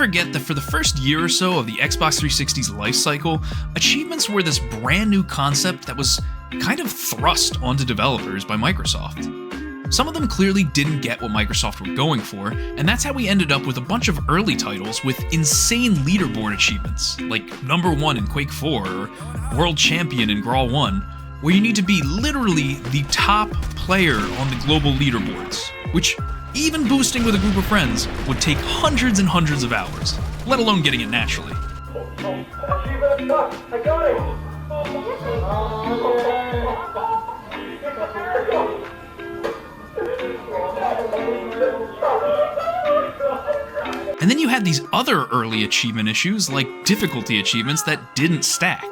forget that for the first year or so of the Xbox 360's life cycle, achievements were this brand new concept that was kind of thrust onto developers by Microsoft. Some of them clearly didn't get what Microsoft were going for, and that's how we ended up with a bunch of early titles with insane leaderboard achievements, like #1 in Quake 4 or World Champion in Grawl 1, where you need to be literally the top player on the global leaderboards, which, even boosting with a group of friends, would take hundreds and hundreds of hours, let alone getting it naturally. I got it! And then you had these other early achievement issues, like difficulty achievements that didn't stack.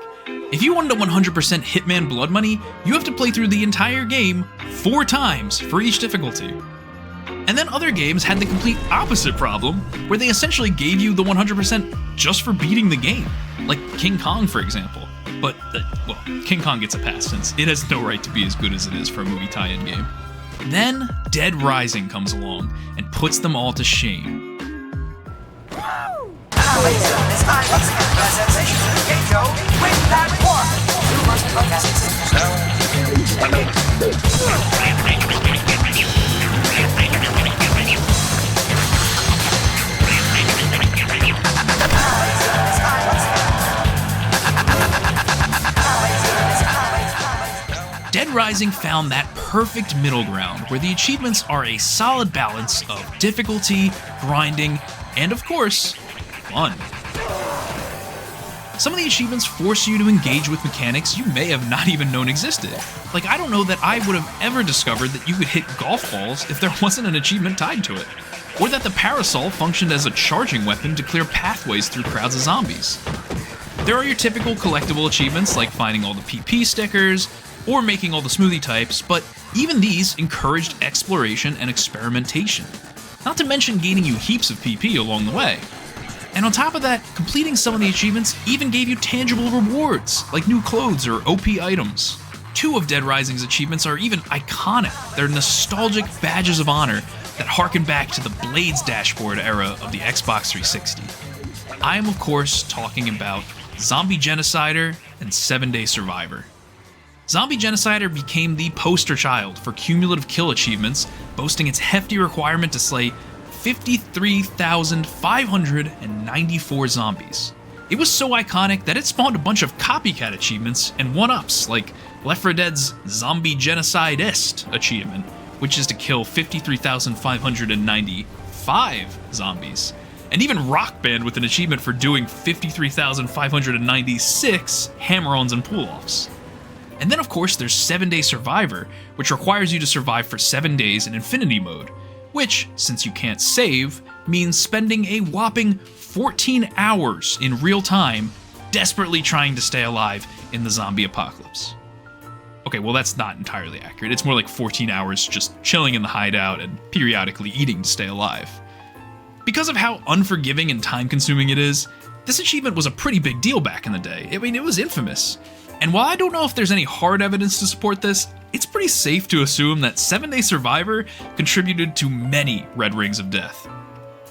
If you wanted a 100% Hitman Blood Money, you have to play through the entire game 4 times for each difficulty. And then other games had the complete opposite problem, where they essentially gave you the 100% just for beating the game, like King Kong, for example. But, well, King Kong gets a pass since it has no right to be as good as it is for a movie tie-in game. Then Dead Rising comes along and puts them all to shame. Dead Rising found that perfect middle ground where the achievements are a solid balance of difficulty, grinding, and of course, fun. Some of the achievements force you to engage with mechanics you may have not even known existed. Like, I don't know that I would have ever discovered that you could hit golf balls if there wasn't an achievement tied to it. Or that the parasol functioned as a charging weapon to clear pathways through crowds of zombies. There are your typical collectible achievements like finding all the PP stickers, or making all the smoothie types, but even these encouraged exploration and experimentation. Not to mention gaining you heaps of PP along the way. And on top of that, completing some of the achievements even gave you tangible rewards, like new clothes or OP items. 2 of Dead Rising's achievements are even iconic. They're nostalgic badges of honor that harken back to the Blades dashboard era of the Xbox 360. I am, of course, talking about Zombie Genocider and 7-Day Survivor. Zombie Genocider became the poster child for cumulative kill achievements, boasting its hefty requirement to slay 53,594 zombies. It was so iconic that it spawned a bunch of copycat achievements and one-ups, like Left 4 Dead's Zombie Genocidist achievement, which is to kill 53,595 zombies. And even Rock Band with an achievement for doing 53,596 hammer-ons and pull-offs. And then, of course, there's 7-Day Survivor, which requires you to survive for 7 days in Infinity Mode, which, since you can't save, means spending a whopping 14 hours in real time desperately trying to stay alive in the zombie apocalypse. Okay, well, that's not entirely accurate. It's more like 14 hours just chilling in the hideout and periodically eating to stay alive. Because of how unforgiving and time-consuming it is, this achievement was a pretty big deal back in the day. I mean, it was infamous. And while I don't know if there's any hard evidence to support this, it's pretty safe to assume that 7-Day Survivor contributed to many Red Rings of Death.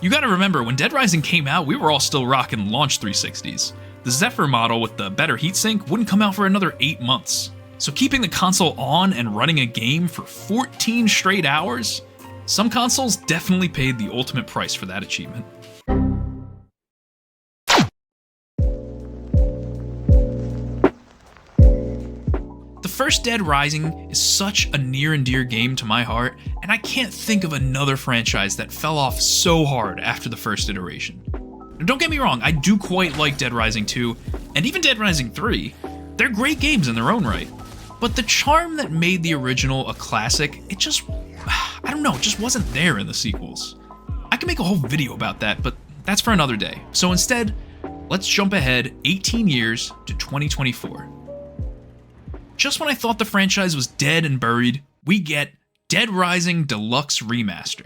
You gotta remember, when Dead Rising came out, we were all still rocking launch 360s. The Zephyr model with the better heatsink wouldn't come out for another 8 months. So keeping the console on and running a game for 14 straight hours? Some consoles definitely paid the ultimate price for that achievement. The first Dead Rising is such a near and dear game to my heart, and I can't think of another franchise that fell off so hard after the first iteration. Now, don't get me wrong, I do quite like Dead Rising 2, and even Dead Rising 3. They're great games in their own right. But the charm that made the original a classic, it just, I don't know, it just wasn't there in the sequels. I could make a whole video about that, but that's for another day. So instead, let's jump ahead 18 years to 2024. Just when I thought the franchise was dead and buried, we get Dead Rising Deluxe Remaster.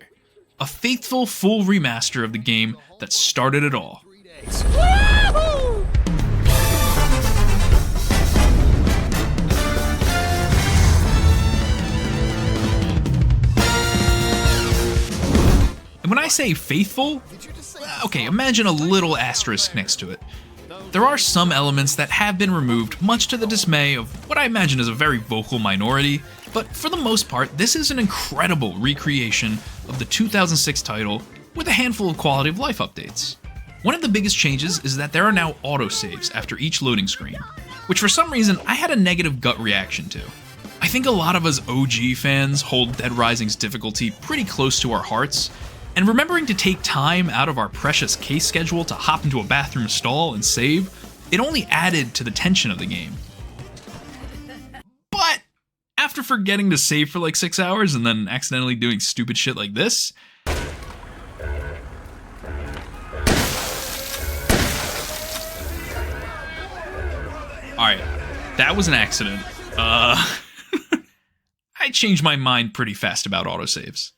A faithful full remaster of the game that started it all. And when I say faithful, okay, imagine a little asterisk next to it. There are some elements that have been removed, much to the dismay of what I imagine is a very vocal minority, but for the most part, this is an incredible recreation of the 2006 title with a handful of quality of life updates. One of the biggest changes is that there are now autosaves after each loading screen, which for some reason I had a negative gut reaction to. I think a lot of us OG fans hold Dead Rising's difficulty pretty close to our hearts, and remembering to take time out of our precious case schedule to hop into a bathroom stall and save, it only added to the tension of the game. But after forgetting to save for like 6 hours and then accidentally doing stupid shit like this, alright, that was an accident. I changed my mind pretty fast about autosaves.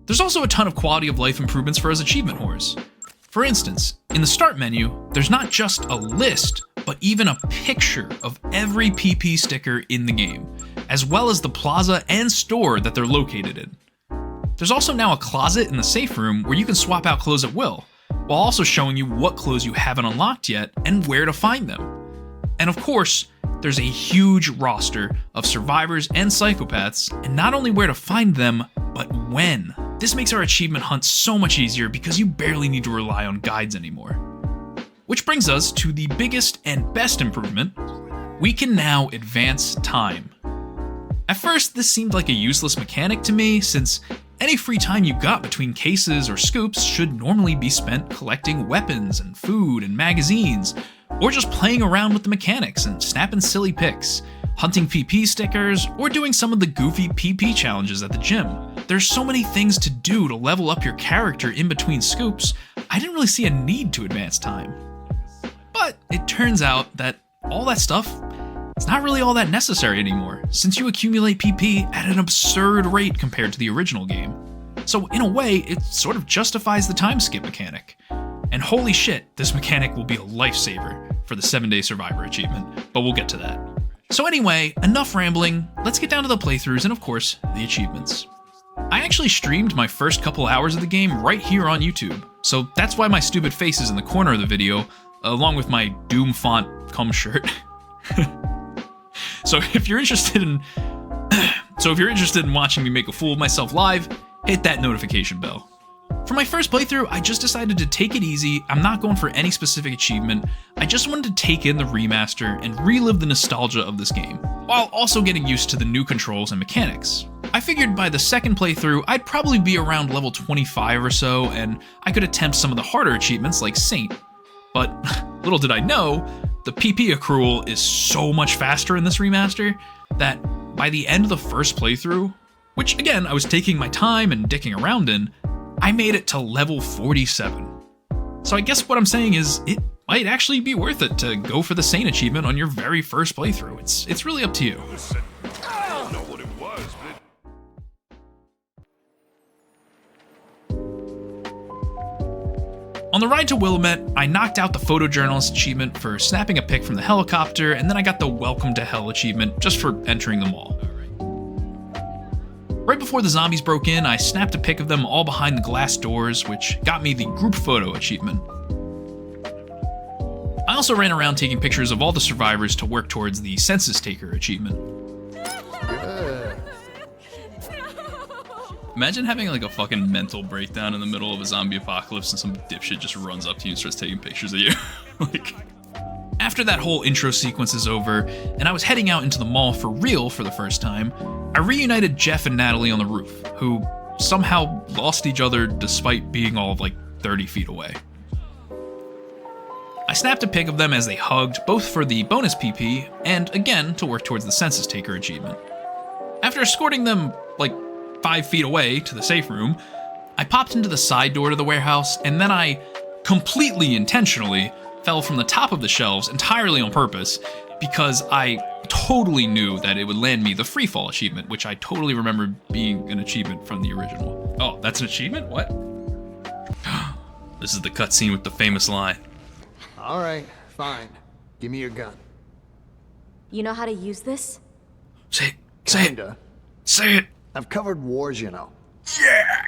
There's also a ton of quality of life improvements for us achievement whores. For instance, in the start menu, there's not just a list, but even a picture of every PP sticker in the game, as well as the plaza and store that they're located in. There's also now a closet in the safe room where you can swap out clothes at will, while also showing you what clothes you haven't unlocked yet and where to find them. And of course, there's a huge roster of survivors and psychopaths, and not only where to find them, but when. This makes our achievement hunt so much easier because you barely need to rely on guides anymore. Which brings us to the biggest and best improvement. We can now advance time. At first, this seemed like a useless mechanic to me, since any free time you got between cases or scoops should normally be spent collecting weapons and food and magazines, or just playing around with the mechanics and snapping silly pics, hunting PP stickers, or doing some of the goofy PP challenges at the gym. There's so many things to do to level up your character in between scoops, I didn't really see a need to advance time. But it turns out that all that stuff, it's not really all that necessary anymore, since you accumulate PP at an absurd rate compared to the original game. So in a way, it sort of justifies the time skip mechanic. And holy shit, this mechanic will be a lifesaver for the 7-Day Survivor achievement, but we'll get to that. So anyway, enough rambling, let's get down to the playthroughs and of course, the achievements. I actually streamed my first couple hours of the game right here on YouTube, so that's why my stupid face is in the corner of the video, along with my Doom font cum shirt. So if you're interested in watching me make a fool of myself live, hit that notification bell. For my first playthrough, I just decided to take it easy. I'm not going for any specific achievement. I just wanted to take in the remaster and relive the nostalgia of this game, while also getting used to the new controls and mechanics. I figured by the second playthrough, I'd probably be around level 25 or so, and I could attempt some of the harder achievements like Saint. But little did I know, the PP accrual is so much faster in this remaster that by the end of the first playthrough, which again I was taking my time and dicking around in, I made it to level 47. So I guess what I'm saying is, it might actually be worth it to go for the Saint achievement on your very first playthrough. It's really up to you. On the ride to Willamette, I knocked out the photojournalist achievement for snapping a pic from the helicopter, and then I got the Welcome to Hell achievement just for entering the mall. Right before the zombies broke in, I snapped a pic of them all behind the glass doors, which got me the group photo achievement. I also ran around taking pictures of all the survivors to work towards the census taker achievement. Imagine having like a fucking mental breakdown in the middle of a zombie apocalypse and some dipshit just runs up to you and starts taking pictures of you. After that whole intro sequence is over, and I was heading out into the mall for real for the first time, I reunited Jeff and Natalie on the roof, who somehow lost each other despite being all of like 30 feet away. I snapped a pic of them as they hugged, both for the bonus PP, and again to work towards the census taker achievement. After escorting them like 5 feet away to the safe room, I popped into the side door to the warehouse, and then I completely intentionally fell from the top of the shelves entirely on purpose because I totally knew that it would land me the free fall achievement, which I totally remember being an achievement from the original. Oh, that's an achievement? What? This is the cutscene with the famous line. All right, fine. Give me your gun. You know how to use this? Say it. Say it. Kinda. Say it. I've covered wars, you know. Yeah!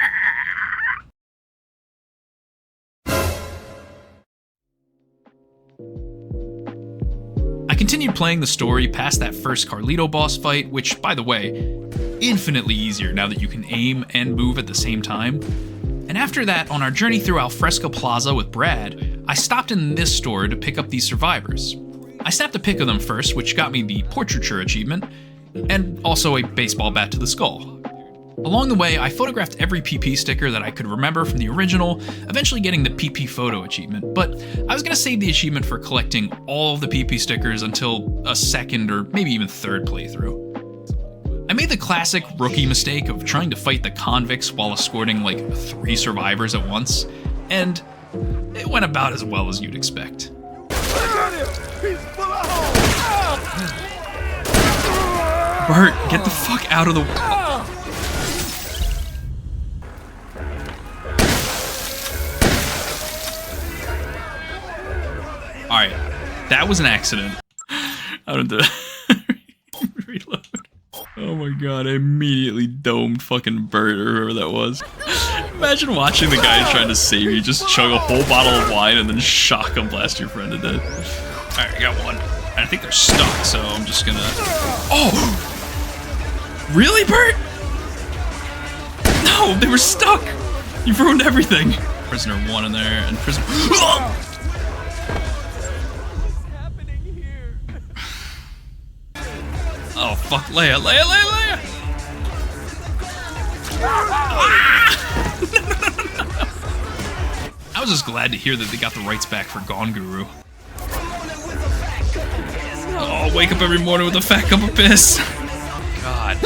continued playing the story past that first Carlito boss fight, which, by the way, infinitely easier now that you can aim and move at the same time. And after that, on our journey through Alfresco Plaza with Brad, I stopped in this store to pick up these survivors. I snapped a pic of them first, which got me the portraiture achievement, and also a baseball bat to the skull. Along the way, I photographed every PP sticker that I could remember from the original, eventually getting the PP photo achievement, but I was going to save the achievement for collecting all of the PP stickers until a second or maybe even third playthrough. I made the classic rookie mistake of trying to fight the convicts while escorting like 3 survivors at once, and it went about as well as you'd expect. Bert, get the fuck out of the way. Alright, that was an accident. I don't do reload. Oh my god, I immediately domed fucking Bert or whoever that was. Imagine watching the guy trying to save you just chug a whole bottle of wine and then shotgun blast your friend to death. Alright, I got one. I think they're stuck, so I'm just gonna... Oh! Really, Bert? No, they were stuck! You've ruined everything! Prisoner 1 in there, and prisoner... Oh, fuck, Leia, Leia, Leia, Leia! I was just glad to hear that they got the rights back for Gone Guru. Oh, wake up every morning with a fat cup of piss. God.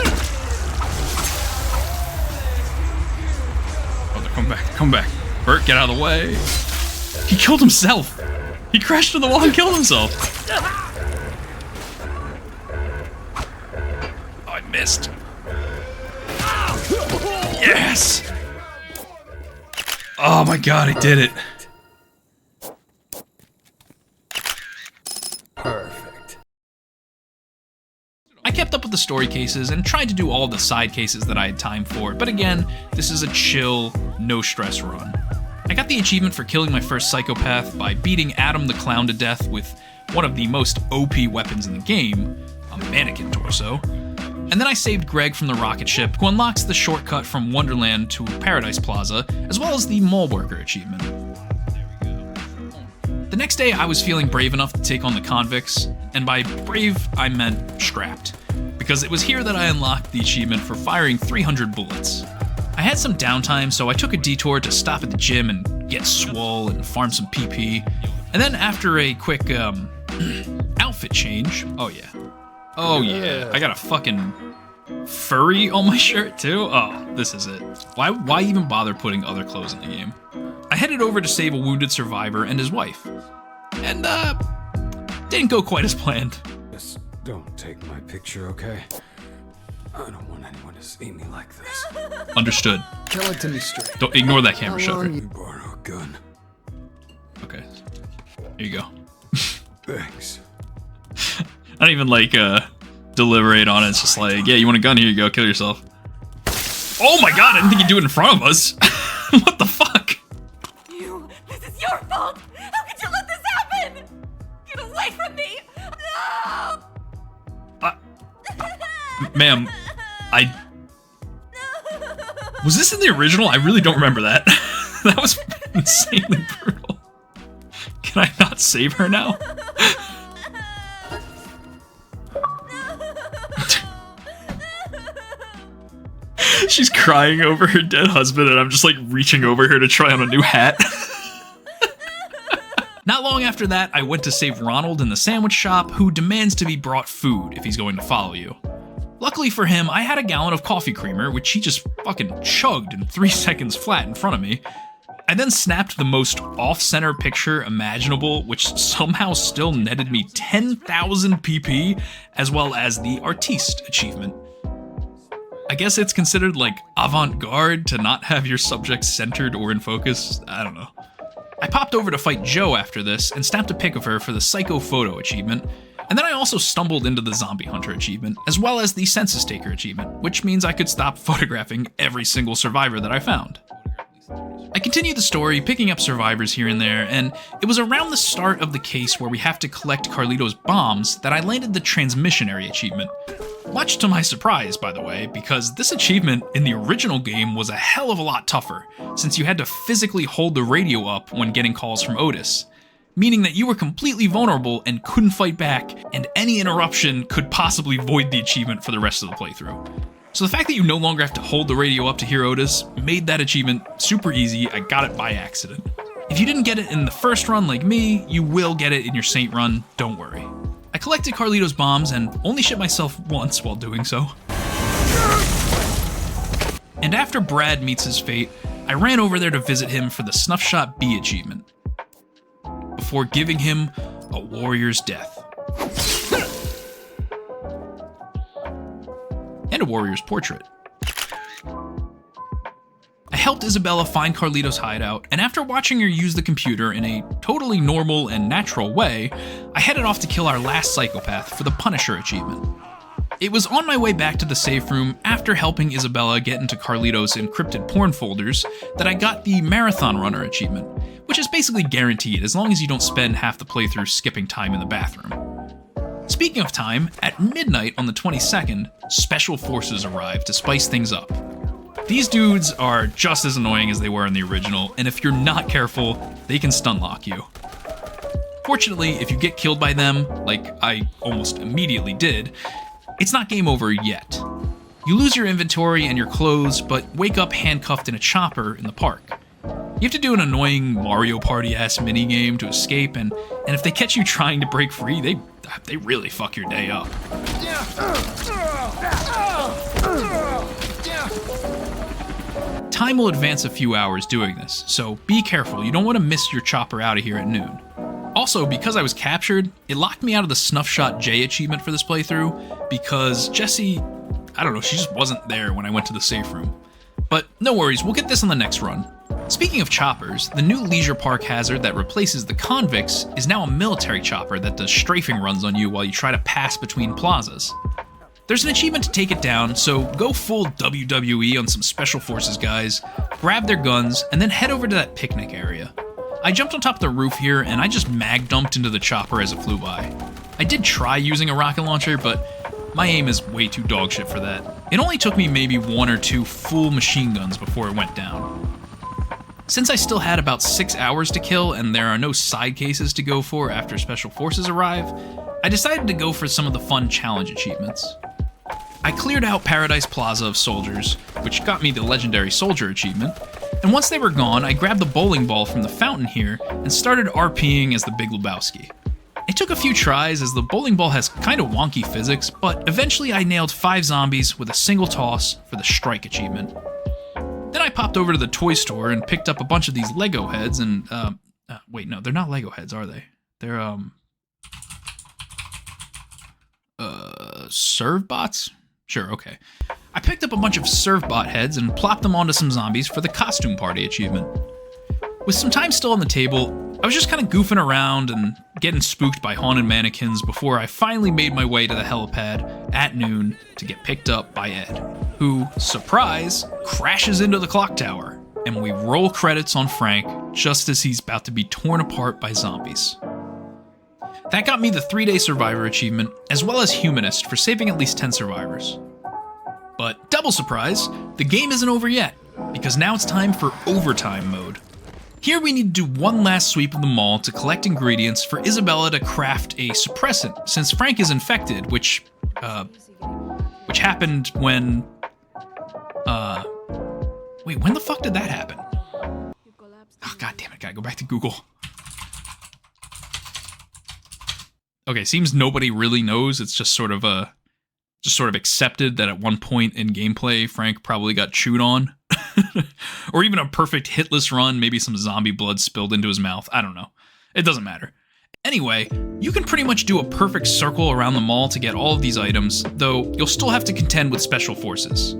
Oh, they're coming back, come back. Bert, get out of the way. He killed himself. He crashed into the wall and killed himself. Oh, I missed. Yes! Oh my god, I did it. Perfect. I kept up with the story cases and tried to do all the side cases that I had time for, but again, this is a chill, no stress run. I got the achievement for killing my first psychopath by beating Adam the Clown to death with one of the most OP weapons in the game, a mannequin torso. And then I saved Greg from the rocket ship, who unlocks the shortcut from Wonderland to Paradise Plaza, as well as the mall worker achievement. The next day, I was feeling brave enough to take on the convicts, and by brave, I meant strapped, because it was here that I unlocked the achievement for firing 300 bullets. I had some downtime, so I took a detour to stop at the gym and get swole and farm some PP, and then after a quick, outfit change, oh yeah, I got a fucking furry on my shirt too? Oh, this is it. Why even bother putting other clothes in the game? I headed over to save a wounded survivor and his wife. And, didn't go quite as planned. Just don't take my picture, okay? I don't want anyone to see me like this. Understood. Tell it to me straight. Don't ignore that camera shot. Let me borrow a gun. Okay. Here you go. Thanks. I don't even deliberate on it. It's just like, yeah, you want a gun? Here you go. Kill yourself. Oh my god, I didn't think you'd do it in front of us. What the fuck? This is your fault! How could you let this happen? Get away from me! No! Ma'am, was this in the original? I really don't remember that. That was insanely brutal. Can I not save her now? She's crying over her dead husband, and I'm just like reaching over her to try on a new hat. Not long after that, I went to save Ronald in the sandwich shop, who demands to be brought food if he's going to follow you. Luckily for him, I had a gallon of coffee creamer, which he just fucking chugged in 3 seconds flat in front of me. I then snapped the most off-center picture imaginable, which somehow still netted me 10,000 PP, as well as the Artiste achievement. I guess it's considered like avant-garde to not have your subject centered or in focus. I don't know. I popped over to fight Joe after this and snapped a pic of her for the Psycho Photo achievement, and then I also stumbled into the Zombie Hunter achievement, as well as the Census Taker achievement, which means I could stop photographing every single survivor that I found. I continued the story, picking up survivors here and there, and it was around the start of the case where we have to collect Carlito's bombs that I landed the transmission area achievement. Much to my surprise, by the way, because this achievement in the original game was a hell of a lot tougher, since you had to physically hold the radio up when getting calls from Otis, meaning that you were completely vulnerable and couldn't fight back, and any interruption could possibly void the achievement for the rest of the playthrough. So the fact that you no longer have to hold the radio up to hear Otis made that achievement super easy. I got it by accident. If you didn't get it in the first run like me, you will get it in your Saint run, don't worry. I collected Carlito's bombs and only shit myself once while doing so. And after Brad meets his fate, I ran over there to visit him for the Snuff Shot B achievement, before giving him a warrior's death. And a warrior's portrait. I helped Isabella find Carlito's hideout, and after watching her use the computer in a totally normal and natural way, I headed off to kill our last psychopath for the Punisher achievement. It was on my way back to the safe room after helping Isabella get into Carlito's encrypted porn folders that I got the Marathon Runner achievement, which is basically guaranteed as long as you don't spend half the playthrough skipping time in the bathroom. Speaking of time, at midnight on the 22nd, Special Forces arrived to spice things up. These dudes are just as annoying as they were in the original, and if you're not careful, they can stun lock you. Fortunately, if you get killed by them, like I almost immediately did, it's not game over yet. You lose your inventory and your clothes, but wake up handcuffed in a chopper in the park. You have to do an annoying Mario Party-ass minigame to escape, and if they catch you trying to break free, they really fuck your day up. Time will advance a few hours doing this, so be careful, you don't want to miss your chopper out of here at noon. Also, because I was captured, it locked me out of the Snuff Shot J achievement for this playthrough, because Jessie, I don't know, she just wasn't there when I went to the safe room. But no worries, we'll get this on the next run. Speaking of choppers, the new leisure park hazard that replaces the convicts is now a military chopper that does strafing runs on you while you try to pass between plazas. There's an achievement to take it down, so go full WWE on some Special Forces guys, grab their guns, and then head over to that picnic area. I jumped on top of the roof here, and I just mag dumped into the chopper as it flew by. I did try using a rocket launcher, but my aim is way too dogshit for that. It only took me maybe 1 or 2 full machine guns before it went down. Since I still had about 6 hours to kill and there are no side cases to go for after Special Forces arrive, I decided to go for some of the fun challenge achievements. I cleared out Paradise Plaza of soldiers, which got me the Legendary Soldier achievement, and once they were gone, I grabbed the bowling ball from the fountain here and started RPing as the Big Lebowski. It took a few tries as the bowling ball has kind of wonky physics, but eventually I nailed 5 zombies with a single toss for the Strike achievement. Then I popped over to the toy store and picked up a bunch of these Lego heads and, wait, no, they're not Lego heads, are they? They're, Servbots? Sure, okay. I picked up a bunch of Servbot heads and plopped them onto some zombies for the Costume Party achievement. With some time still on the table, I was just kind of goofing around and getting spooked by haunted mannequins before I finally made my way to the helipad at noon to get picked up by Ed, who, surprise, crashes into the clock tower, and we roll credits on Frank just as he's about to be torn apart by zombies. That got me the 3-day survivor achievement, as well as humanist for saving at least 10 survivors. But double surprise, the game isn't over yet, because now it's time for overtime mode. Here we need to do one last sweep of the mall to collect ingredients for Isabella to craft a suppressant, since Frank is infected, which happened when, wait, when the fuck did that happen? Oh, god damn it, gotta go back to Google. Okay, seems nobody really knows, it's just sort of accepted that at one point in gameplay, Frank probably got chewed on. Or even a perfect hitless run, maybe some zombie blood spilled into his mouth. I don't know. It doesn't matter. Anyway, you can pretty much do a perfect circle around the mall to get all of these items, though you'll still have to contend with Special Forces.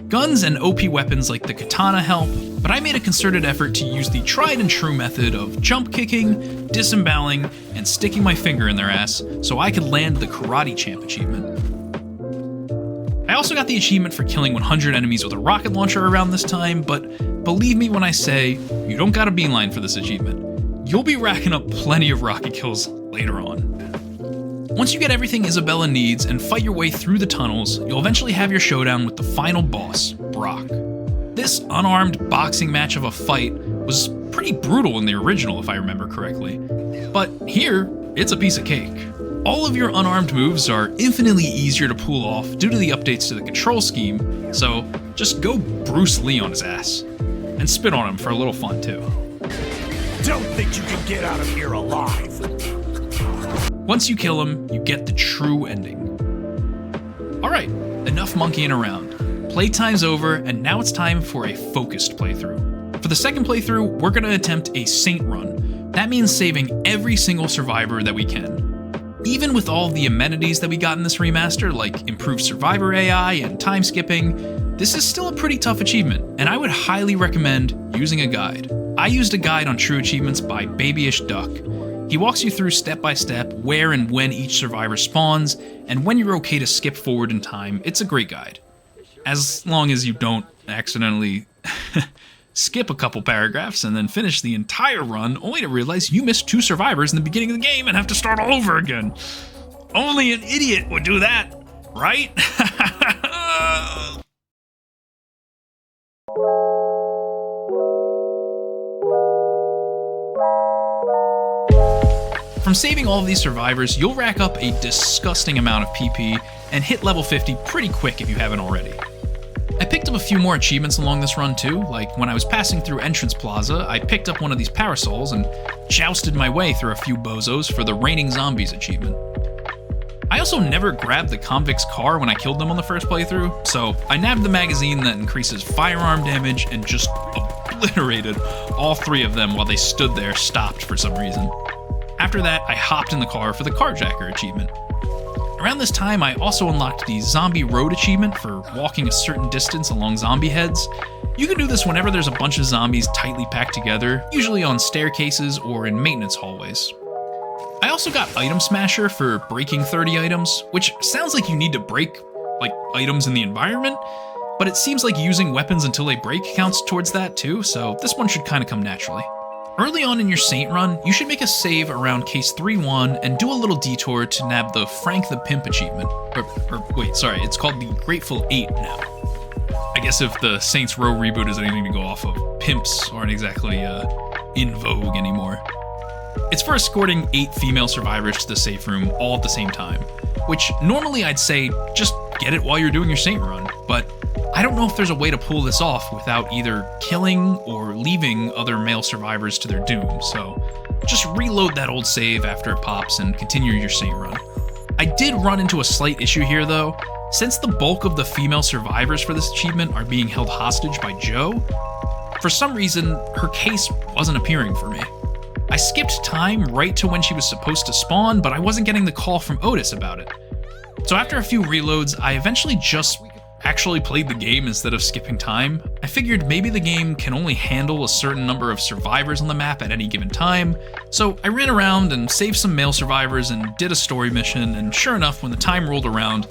Guns and OP weapons like the katana help, but I made a concerted effort to use the tried and true method of jump kicking, disemboweling, and sticking my finger in their ass so I could land the Karate Champ achievement. I also got the achievement for killing 100 enemies with a rocket launcher around this time, but believe me when I say, you don't got a beeline for this achievement. You'll be racking up plenty of rocket kills later on. Once you get everything Isabella needs and fight your way through the tunnels, you'll eventually have your showdown with the final boss, Brock. This unarmed boxing match of a fight was pretty brutal in the original, if I remember correctly. But here, it's a piece of cake. All of your unarmed moves are infinitely easier to pull off due to the updates to the control scheme, so just go Bruce Lee on his ass. And spit on him for a little fun too. Don't think you can get out of here alive! Once you kill him, you get the true ending. Alright, enough monkeying around. Playtime's over, and now it's time for a focused playthrough. For the second playthrough, we're going to attempt a Saint run. That means saving every single survivor that we can. Even with all the amenities that we got in this remaster, like improved survivor AI and time skipping, this is still a pretty tough achievement, and I would highly recommend using a guide. I used a guide on True Achievements by Babyish Duck. He walks you through step by step where and when each survivor spawns, and when you're okay to skip forward in time. It's a great guide. As long as you don't accidentally skip a couple paragraphs and then finish the entire run only to realize you missed 2 survivors in the beginning of the game and have to start all over again. Only an idiot would do that, right? From saving all of these survivors, you'll rack up a disgusting amount of PP and hit level 50 pretty quick if you haven't already. I picked up a few more achievements along this run too, like when I was passing through Entrance Plaza, I picked up one of these parasols and jousted my way through a few bozos for the Raining Zombies achievement. I also never grabbed the convict's car when I killed them on the first playthrough, so I nabbed the magazine that increases firearm damage and just obliterated all 3 of them while they stood there stopped for some reason. After that, I hopped in the car for the Carjacker achievement. Around this time, I also unlocked the Zombie Road achievement for walking a certain distance along zombie heads. You can do this whenever there's a bunch of zombies tightly packed together, usually on staircases or in maintenance hallways. I also got Item Smasher for breaking 30 items, which sounds like you need to break, items in the environment, but it seems like using weapons until they break counts towards that too, so this one should kind of come naturally. Early on in your Saint run, you should make a save around case 3-1 and do a little detour to nab the Frank the Pimp achievement. It's called the Grateful 8 now. I guess if the Saints Row reboot is anything to go off of, pimps aren't exactly in vogue anymore. It's for escorting 8 female survivors to the safe room all at the same time, which normally I'd say just get it while you're doing your Saint run, but I don't know if there's a way to pull this off without either killing or leaving other male survivors to their doom, so just reload that old save after it pops and continue your Saint run. I did run into a slight issue here though. Since the bulk of the female survivors for this achievement are being held hostage by Jo, for some reason her case wasn't appearing for me. I skipped time right to when she was supposed to spawn, but I wasn't getting the call from Otis about it. So after a few reloads, I eventually just actually played the game instead of skipping time. I figured maybe the game can only handle a certain number of survivors on the map at any given time, so I ran around and saved some male survivors and did a story mission, and sure enough, when the time rolled around,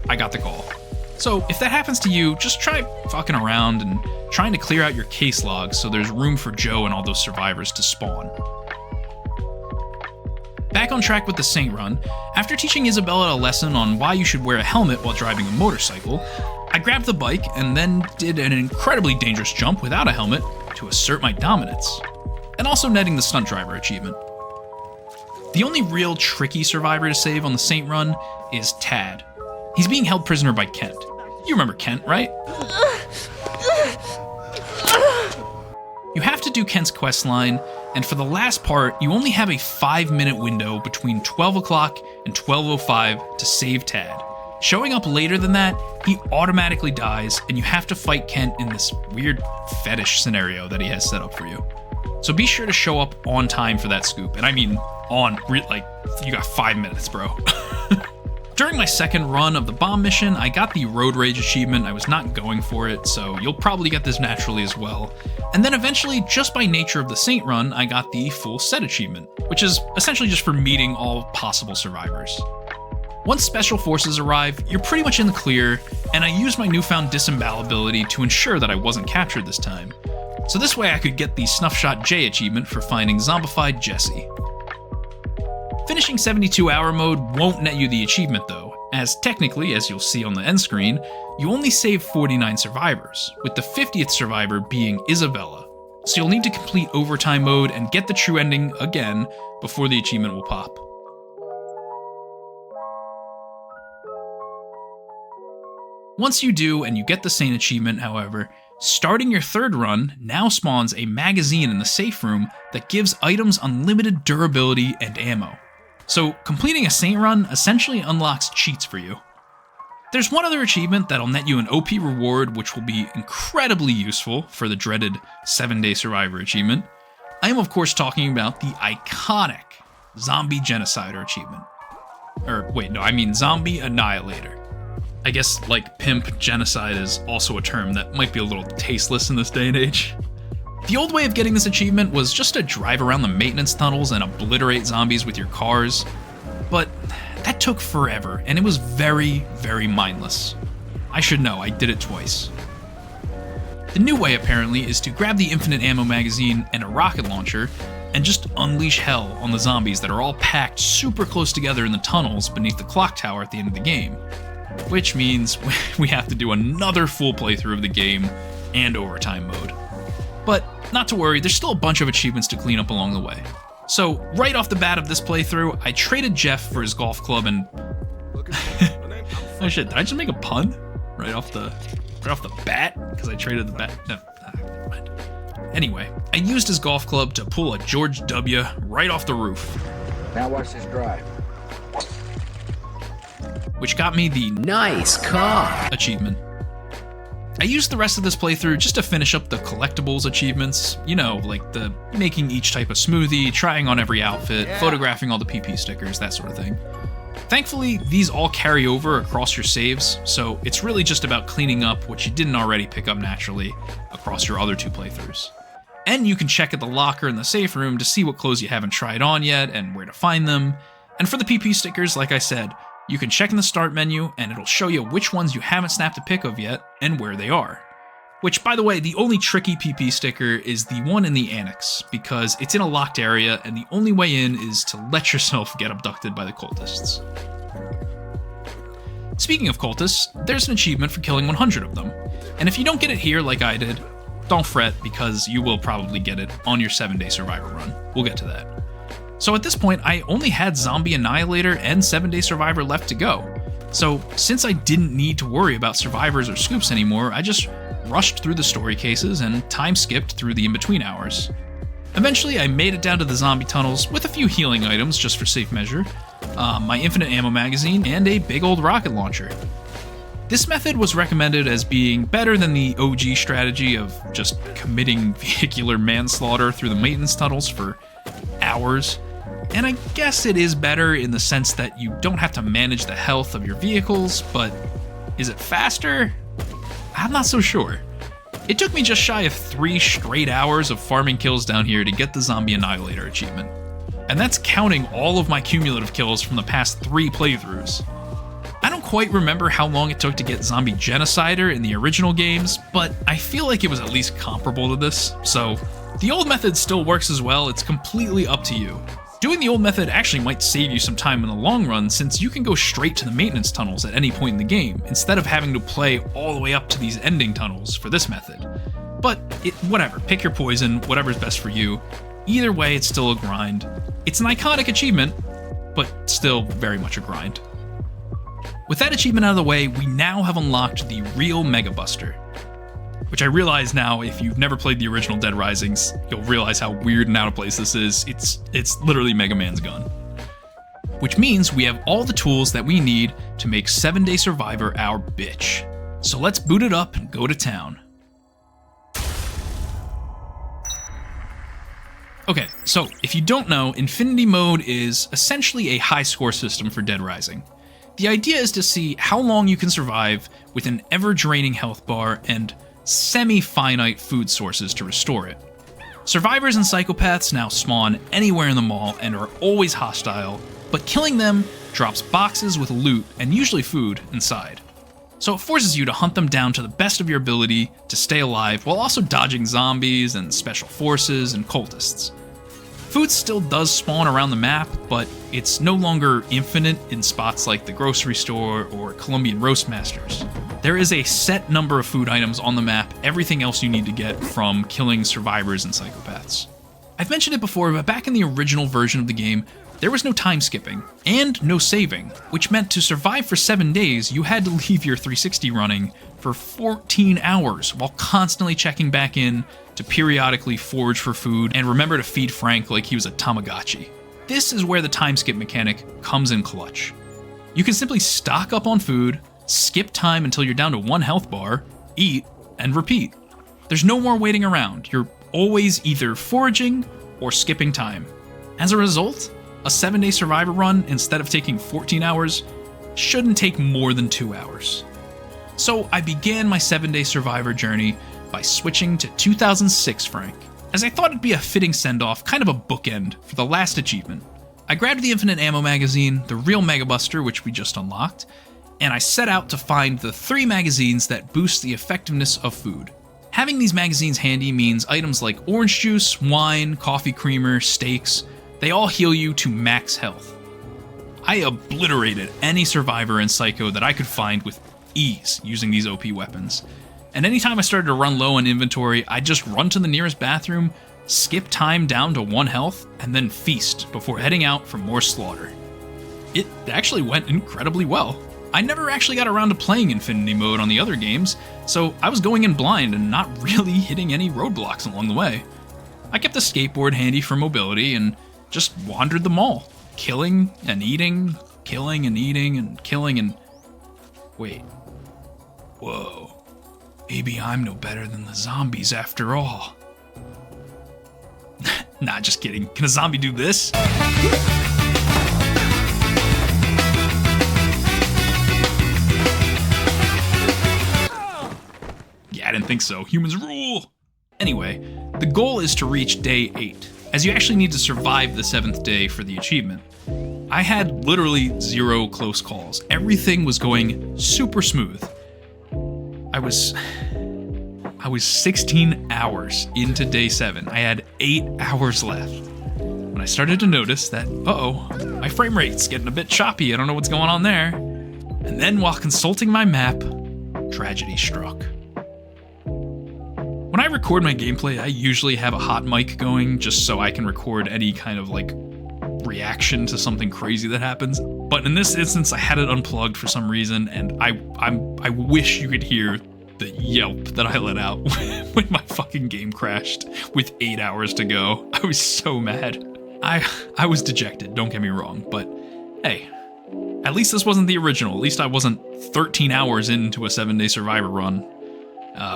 I got the call. So if that happens to you, just try fucking around and trying to clear out your case logs so there's room for Jo and all those survivors to spawn. Back on track with the Saint run, after teaching Isabella a lesson on why you should wear a helmet while driving a motorcycle, I grabbed the bike and then did an incredibly dangerous jump without a helmet to assert my dominance, and also netting the stunt driver achievement. The only real tricky survivor to save on the Saint run is Tad. He's being held prisoner by Kent. You remember Kent, right? You have to do Kent's questline, and for the last part, you only have a 5-minute window between 12 o'clock and 12:05 to save Tad. Showing up later than that, he automatically dies, and you have to fight Kent in this weird fetish scenario that he has set up for you. So be sure to show up on time for that scoop, and I mean you got 5 minutes, bro. During my second run of the bomb mission, I got the Road Rage achievement. I was not going for it, so you'll probably get this naturally as well. And then eventually, just by nature of the Saint run, I got the Full Set achievement, which is essentially just for meeting all possible survivors. Once special forces arrive, you're pretty much in the clear, and I used my newfound disembowel ability to ensure that I wasn't captured this time. So this way I could get the Snuffshot J achievement for finding zombified Jesse. Finishing 72-hour mode won't net you the achievement though, as technically, as you'll see on the end screen, you only save 49 survivors, with the 50th survivor being Isabella. So you'll need to complete overtime mode and get the true ending again before the achievement will pop. Once you do and you get the Saint achievement, however, starting your third run now spawns a magazine in the safe room that gives items unlimited durability and ammo. So completing a Saint run essentially unlocks cheats for you. There's one other achievement that'll net you an OP reward which will be incredibly useful for the dreaded 7-Day Survivor achievement. I am of course talking about the iconic Zombie Genocider achievement. Zombie Annihilator. I guess, like pimp, genocide is also a term that might be a little tasteless in this day and age. The old way of getting this achievement was just to drive around the maintenance tunnels and obliterate zombies with your cars, but that took forever, and it was very, very mindless. I should know, I did it twice. The new way, apparently, is to grab the infinite ammo magazine and a rocket launcher, and just unleash hell on the zombies that are all packed super close together in the tunnels beneath the clock tower at the end of the game. Which means we have to do another full playthrough of the game and overtime mode. But not to worry, there's still a bunch of achievements to clean up along the way. So right off the bat of this playthrough, I traded Jeff for his golf club and... Oh shit, did I just make a pun? Right off the bat? Because I traded the bat... No, never mind. Anyway, I used his golf club to pull a George W. right off the roof. Now watch this drive. Which got me the Nice car achievement. I used the rest of this playthrough just to finish up the collectibles achievements, you know, like the making each type of smoothie, trying on every outfit, photographing all the PP stickers, that sort of thing. Thankfully, these all carry over across your saves, so it's really just about cleaning up what you didn't already pick up naturally across your other 2 playthroughs. And you can check at the locker in the safe room to see what clothes you haven't tried on yet and where to find them. And for the PP stickers, like I said, you can check in the start menu and it'll show you which ones you haven't snapped a pic of yet and where they are. Which, by the way, the only tricky PP sticker is the one in the annex, because it's in a locked area and the only way in is to let yourself get abducted by the cultists. Speaking of cultists, there's an achievement for killing 100 of them, and if you don't get it here like I did, don't fret because you will probably get it on your 7-Day Survivor run. We'll get to that. So at this point, I only had Zombie Annihilator and 7-Day Survivor left to go. So since I didn't need to worry about survivors or scoops anymore, I just rushed through the story cases and time skipped through the in-between hours. Eventually, I made it down to the zombie tunnels with a few healing items just for safe measure, my infinite ammo magazine, and a big old rocket launcher. This method was recommended as being better than the OG strategy of just committing vehicular manslaughter through the maintenance tunnels for hours. And I guess it is better in the sense that you don't have to manage the health of your vehicles, but is it faster? I'm not so sure. It took me just shy of 3 straight hours of farming kills down here to get the Zombie Annihilator achievement. And that's counting all of my cumulative kills from the past 3 playthroughs. I don't quite remember how long it took to get Zombie Genocider in the original games, but I feel like it was at least comparable to this, so the old method still works as well. It's completely up to you. Doing the old method actually might save you some time in the long run, since you can go straight to the maintenance tunnels at any point in the game, instead of having to play all the way up to these ending tunnels for this method. But whatever, pick your poison, whatever's best for you. Either way, it's still a grind. It's an iconic achievement, but still very much a grind. With that achievement out of the way, we now have unlocked the real Mega Buster. Which I realize now, if you've never played the original Dead Risings, you'll realize how weird and out of place this is. It's literally Mega Man's gun. Which means we have all the tools that we need to make 7-Day Survivor our bitch. So let's boot it up and go to town. Okay, so if you don't know, Infinity Mode is essentially a high score system for Dead Rising. The idea is to see how long you can survive with an ever-draining health bar and semi-finite food sources to restore it. Survivors and psychopaths now spawn anywhere in the mall and are always hostile, but killing them drops boxes with loot and usually food inside. So it forces you to hunt them down to the best of your ability to stay alive while also dodging zombies and special forces and cultists. Food still does spawn around the map, but it's no longer infinite in spots like the grocery store or Colombian Roast Masters. There is a set number of food items on the map, everything else you need to get from killing survivors and psychopaths. I've mentioned it before, but back in the original version of the game, there was no time skipping, and no saving, which meant to survive for 7 days, you had to leave your 360 running for 14 hours while constantly checking back in to periodically forage for food and remember to feed Frank like he was a Tamagotchi. This is where the time skip mechanic comes in clutch. You can simply stock up on food, skip time until you're down to 1 health bar, eat, and repeat. There's no more waiting around. You're always either foraging or skipping time. As a result, a 7-day survivor run, instead of taking 14 hours, shouldn't take more than 2 hours. So I began my 7-day survivor journey by switching to 2006 Frank, as I thought it'd be a fitting send-off, kind of a bookend for the last achievement. I grabbed the Infinite Ammo magazine, the real Mega Buster, which we just unlocked, and I set out to find the 3 magazines that boost the effectiveness of food. Having these magazines handy means items like orange juice, wine, coffee creamer, steaks, they all heal you to max health. I obliterated any survivor in Psycho that I could find with ease using these OP weapons. And anytime I started to run low on inventory, I'd just run to the nearest bathroom, skip time down to 1 health, and then feast before heading out for more slaughter. It actually went incredibly well. I never actually got around to playing Infinity Mode on the other games, so I was going in blind and not really hitting any roadblocks along the way. I kept the skateboard handy for mobility and just wandered the mall, killing and eating, killing and eating and killing and... Wait. Whoa. Maybe I'm no better than the zombies after all. Nah, just kidding. Can a zombie do this? Yeah, I didn't think so. Humans rule! Anyway, the goal is to reach day 8, as you actually need to survive the 7th day for the achievement. I had literally 0 close calls. Everything was going super smooth. I was 16 hours into day 7. I had 8 hours left when I started to notice that, my frame rate's getting a bit choppy. I don't know what's going on there. And then while consulting my map, tragedy struck. When I record my gameplay, I usually have a hot mic going just so I can record any kind of reaction to something crazy that happens. But in this instance, I had it unplugged for some reason, and I wish you could hear the yelp that I let out when my fucking game crashed with 8 hours to go. I was so mad. I was dejected, don't get me wrong, but hey, at least this wasn't the original. At least I wasn't 13 hours into a 7-day survivor run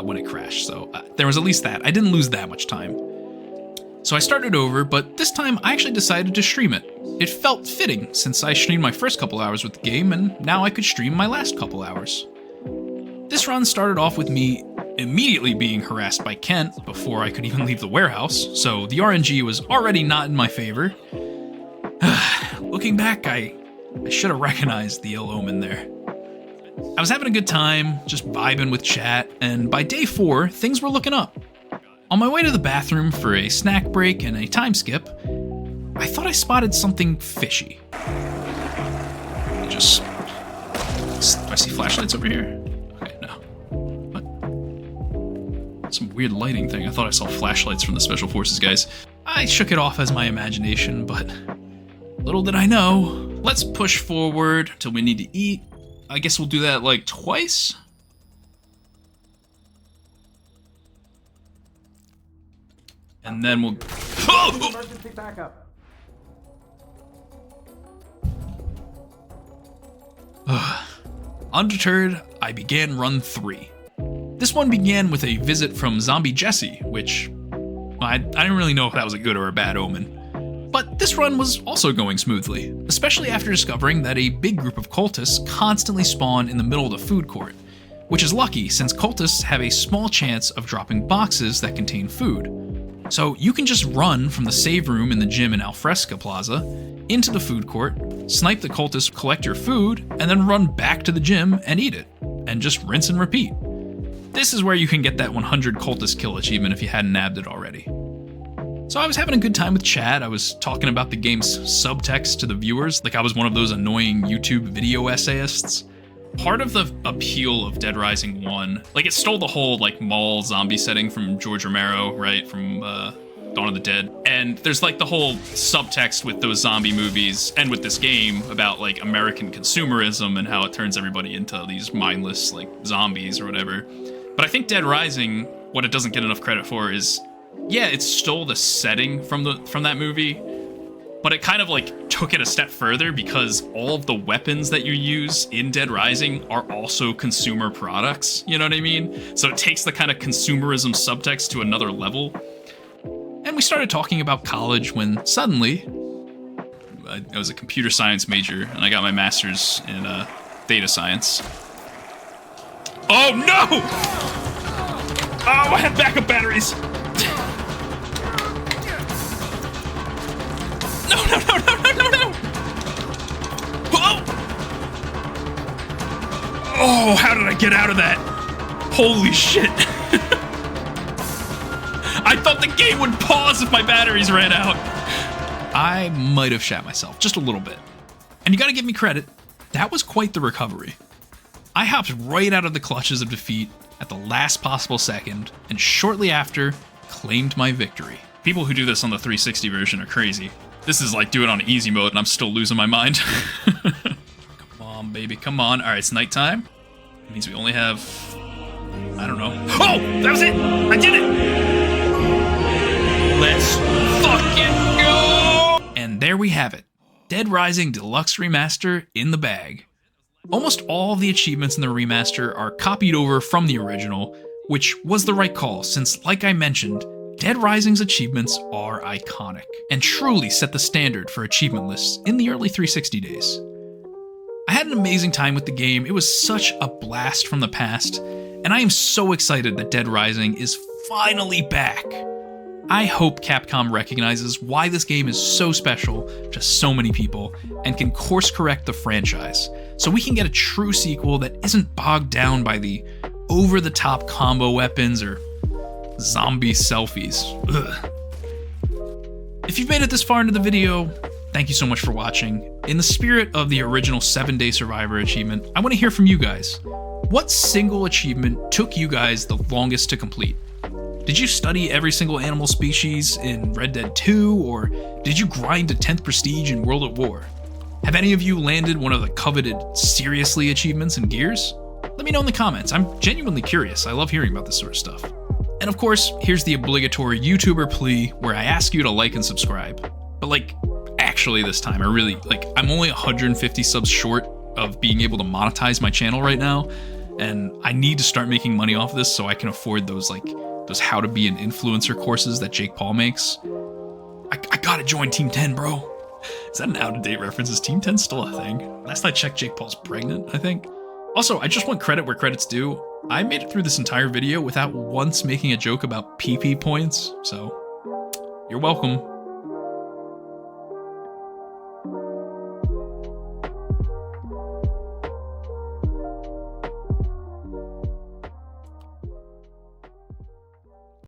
when it crashed, so there was at least that. I didn't lose that much time. So I started over, but this time I actually decided to stream it. It felt fitting, since I streamed my first couple hours with the game, and now I could stream my last couple hours. This run started off with me immediately being harassed by Kent before I could even leave the warehouse, so the RNG was already not in my favor. Looking back, I should have recognized the ill omen there. I was having a good time, just vibing with chat, and by day 4, things were looking up. On my way to the bathroom for a snack break and a time skip, I thought I spotted something fishy. Do I see flashlights over here? Okay, no. What? Some weird lighting thing. I thought I saw flashlights from the Special Forces guys. I shook it off as my imagination, but little did I know. Let's push forward till we need to eat. I guess we'll do that twice? And then we'll... Emergency backup. Undeterred, I began run 3. This one began with a visit from Zombie Jesse, which I didn't really know if that was a good or a bad omen. But this run was also going smoothly, especially after discovering that a big group of cultists constantly spawn in the middle of the food court, which is lucky since cultists have a small chance of dropping boxes that contain food. So you can just run from the save room in the gym in Alfresca Plaza into the food court, snipe the cultists, collect your food, and then run back to the gym and eat it, and just rinse and repeat. This is where you can get that 100 cultist kill achievement if you hadn't nabbed it already. So I was having a good time with chat. I was talking about the game's subtext to the viewers, like I was one of those annoying YouTube video essayists. Part of the appeal of Dead Rising 1, like it stole the whole like mall zombie setting from George Romero, right, from Dawn of the Dead. And there's like the whole subtext with those zombie movies and with this game about like American consumerism and how it turns everybody into these mindless like zombies or whatever. But I think Dead Rising, what it doesn't get enough credit for is, yeah, it stole the setting from that movie, but it kind of like took it a step further because all of the weapons that you use in Dead Rising are also consumer products, you know what I mean? So it takes the kind of consumerism subtext to another level. And we started talking about college when suddenly, I was a computer science major and I got my master's in data science. Oh no! Oh, I have backup batteries! No! Oh! Oh, how did I get out of that? Holy shit! I thought the game would pause if my batteries ran out. I might have shat myself, just a little bit. And you gotta give me credit, that was quite the recovery. I hopped right out of the clutches of defeat at the last possible second, and shortly after, claimed my victory. People who do this on the 360 version are crazy. This is like do it on easy mode and I'm still losing my mind. Come on, baby, come on. All right, it's nighttime. It means we only have, I don't know. Oh, that was it. I did it. Let's fucking go. And there we have it. Dead Rising Deluxe Remaster in the bag. Almost all of the achievements in the remaster are copied over from the original, which was the right call since, like I mentioned, Dead Rising's achievements are iconic and truly set the standard for achievement lists in the early 360 days. I had an amazing time with the game. It was such a blast from the past, and I am so excited that Dead Rising is finally back. I hope Capcom recognizes why this game is so special to so many people and can course correct the franchise so we can get a true sequel that isn't bogged down by the over-the-top combo weapons or zombie selfies. Ugh. If you've made it this far into the video, thank you so much for watching. In the spirit of the original 7-Day Survivor achievement, I want to hear from you guys. What single achievement took you guys the longest to complete? Did you study every single animal species in Red Dead 2, or did you grind to 10th prestige in World at War? Have any of you landed one of the coveted Seriously achievements in Gears? Let me know in the comments. I'm genuinely curious. I love hearing about this sort of stuff. And of course, here's the obligatory YouTuber plea where I ask you to like and subscribe. But like, actually this time, I'm only 150 subs short of being able to monetize my channel right now, and I need to start making money off of this so I can afford those how to be an influencer courses that Jake Paul makes. I gotta join Team 10, bro. Is that an out-of-date reference? Is Team 10 still a thing? Last I checked, Jake Paul's pregnant, I think. Also, I just want credit where credit's due. I made it through this entire video without once making a joke about PP points, so you're welcome.